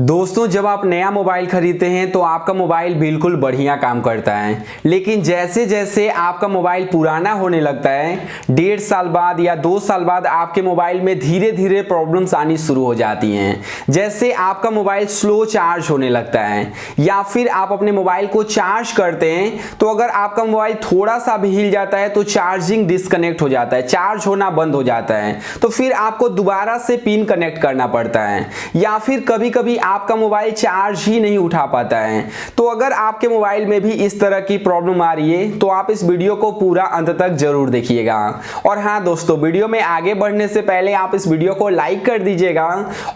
दोस्तों, जब आप नया मोबाइल खरीदते हैं तो आपका मोबाइल बिल्कुल बढ़िया काम करता है, लेकिन जैसे जैसे आपका मोबाइल पुराना होने लगता है, 1.5 साल बाद या 2 साल बाद आपके मोबाइल में धीरे धीरे प्रॉब्लम्स आनी शुरू हो जाती हैं। जैसे आपका मोबाइल स्लो चार्ज होने लगता है, या फिर आप अपने मोबाइल को चार्ज करते हैं तो अगर आपका मोबाइल थोड़ा सा भी हिल जाता है तो चार्जिंग डिस्कनेक्ट हो जाता है, चार्ज होना बंद हो जाता है, तो फिर आपको दोबारा से पिन कनेक्ट करना पड़ता है, या फिर कभी कभी आपका मोबाइल चार्ज ही नहीं उठा पाता है। तो अगर आपके मोबाइल में भी इस तरह की प्रॉब्लम आ रही है तो आप इस वीडियो को पूरा अंत तक जरूर देखिएगा। और हाँ दोस्तों, वीडियो में आगे बढ़ने से पहले आप इस वीडियो को लाइक कर दीजिएगा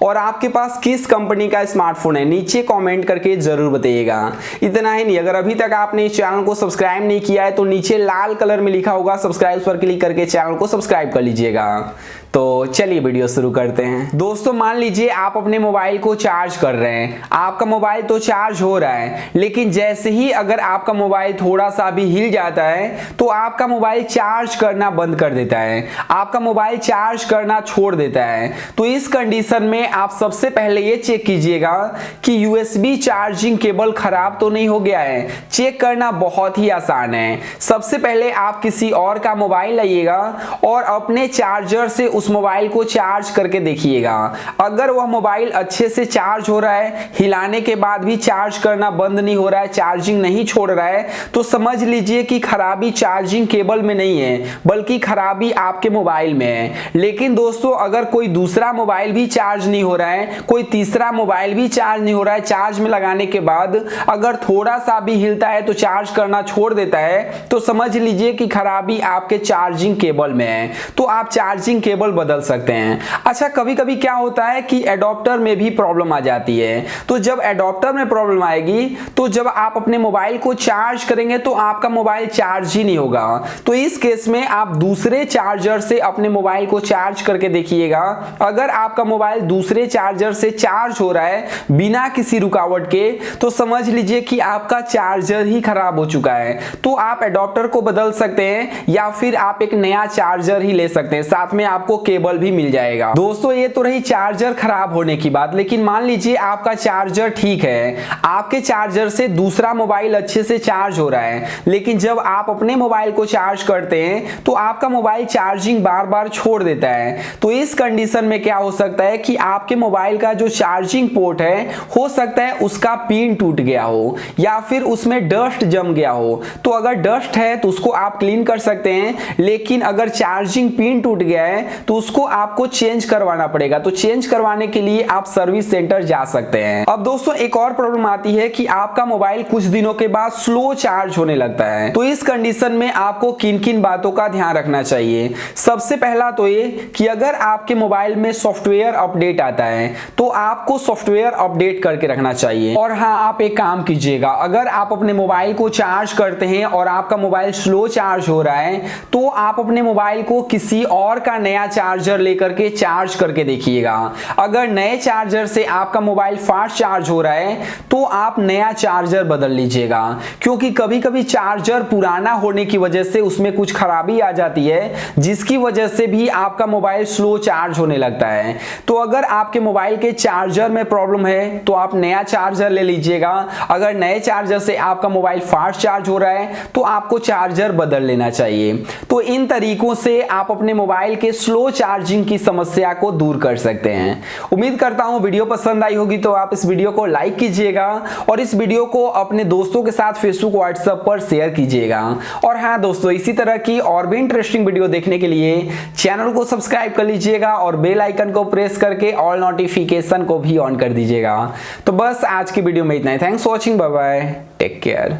और आपके पास किस कंपनी का स्मार्टफोन है नीचे कमेंट करके जरूर बताइएगा। इतना ही नहीं, अगर अभी तक आपने इस चैनल को सब्सक्राइब नहीं किया है तो नीचे लाल कलर में लिखा होगा सब्सक्राइब पर क्लिक करके चैनल को सब्सक्राइब कर लीजिएगा। तो चलिए वीडियो शुरू करते हैं। दोस्तों, मान लीजिए आप अपने मोबाइल को चार्ज कर रहे हैं, आपका मोबाइल तो चार्ज हो रहा है, लेकिन जैसे ही अगर आपका मोबाइल थोड़ा सा भी हिल जाता है तो आपका मोबाइल चार्ज करना बंद कर देता है, आपका मोबाइल चार्ज करना छोड़ देता है। तो इस कंडीशन में आप सबसे पहले ये चेक कीजिएगा कि यूएसबी चार्जिंग केबल खराब तो नहीं हो गया है। चेक करना बहुत ही आसान है। सबसे पहले आप किसी और का मोबाइल लाइएगा और अपने चार्जर से उस मोबाइल को चार्ज करके देखिएगा। अगर वह मोबाइल अच्छे से चार्ज हो रहा है, हिलाने के बाद भी चार्ज करना बंद नहीं हो रहा है, चार्जिंग नहीं छोड़ रहा है, तो समझ लीजिए कि खराबी चार्जिंग केबल में नहीं है बल्कि खराबी आपके मोबाइल में है। लेकिन दोस्तों, अगर कोई दूसरा मोबाइल भी चार्ज नहीं हो रहा है, कोई तीसरा मोबाइल भी चार्ज नहीं हो रहा है, चार्ज में लगाने के बाद अगर थोड़ा सा भी हिलता है तो चार्ज करना छोड़ देता है, तो समझ लीजिए कि खराबी आपके चार्जिंग केबल में है। तो आप चार्जिंग केबल बदल सकते हैं। अच्छा, कभी कभी क्या होता है कि एडॉप्टर में भी प्रॉब्लम आ जाती है। तो जब एडॉप्टर में प्रॉब्लम आएगी तो जब आप अपने मोबाइल को चार्ज करेंगे तो आपका मोबाइल चार्ज ही नहीं होगा। तो इस केस में आप दूसरे चार्जर से अपने मोबाइल को चार्ज करके देखिएगा। अगर आपका मोबाइल दूसरे चार्जर से चार्ज हो रहा है बिना किसी रुकावट के, तो समझ लीजिए कि आपका चार्जर ही खराब हो चुका है। तो आप एडॉप्टर को बदल सकते हैं या फिर आप एक नया चार्जर ही ले सकते हैं, साथ में आपको केबल भी मिल जाएगा। दोस्तों, ये तो रही चार्जर खराब होने की बात, लेकिन मान लीजिए आपका चार्जर ठीक है, आपके चार्जर से दूसरा मोबाइल अच्छे से चार्ज हो रहा है, लेकिन जब आप अपने मोबाइल को चार्ज करते हैं तो आपका मोबाइल चार्जिंग बार बार छोड़ देता है। तो इस कंडीशन में क्या हो सकता है कि आपके मोबाइल का जो चार्जिंग पोर्ट है, हो सकता है उसका पिन टूट गया हो या फिर उसमें डस्ट जम गया हो। तो अगर डस्ट है तो उसको आप क्लीन कर सकते हैं, लेकिन अगर चार्जिंग पिन टूट गया है तो उसको आपको चेंज करवाना पड़ेगा। तो चेंज करवाने के लिए आप सर्विस सेंटर जा सकते हैं। अब दोस्तों, एक और प्रॉब्लम आती है कि आपका मोबाइल कुछ दिनों के बाद स्लो चार्ज होने लगता है। तो इस कंडीशन में आपको किन किन बातों का ध्यान रखना चाहिए। सबसे पहला तो ये कि अगर आपके मोबाइल में सॉफ्टवेयर अपडेट आता है तो आपको सॉफ्टवेयर अपडेट करके रखना चाहिए। और हाँ, आप एक काम कीजिएगा, अगर आप अपने मोबाइल को चार्ज करते हैं और आपका मोबाइल स्लो चार्ज हो रहा है तो आप अपने मोबाइल को किसी और का नया चार्जर लेकर के चार्ज करके देखिएगा। अगर नए चार्जर से आपका मोबाइल फास्ट चार्ज हो रहा है तो आप नया चार्जर बदल लीजिएगा, क्योंकि कभी कभी चार्जर पुराना होने की वजह से उसमें कुछ खराबी आ जाती है, जिसकी वजह से भी आपका मोबाइल स्लो चार्ज होने लगता है। तो अगर आपके मोबाइल के चार्जर में प्रॉब्लम है तो आप नया चार्जर ले लीजिएगा। अगर नए चार्जर से आपका मोबाइल फास्ट चार्ज हो रहा है तो आपको चार्जर बदल लेना चाहिए। तो इन तरीकों से आप अपने मोबाइल के स्लो चार्जिंग की समस्या को दूर कर सकते हैं। उम्मीद करता हूं वीडियो पसंद आई होगी, तो आप इस वीडियो को लाइक कीजिएगा और इस वीडियो को अपने दोस्तों के साथ फेसबुक व्हाट्सएप पर शेयर कीजिएगा। और हाँ दोस्तों, इसी तरह की और भी इंटरेस्टिंग वीडियो देखने के लिए चैनल को सब्सक्राइब कर लीजिएगा और बेल आइकन को प्रेस करके ऑल नोटिफिकेशन को भी ऑन कर दीजिएगा। तो बस आज की वीडियो में इतना ही। Thanks for watching, bye bye, take care.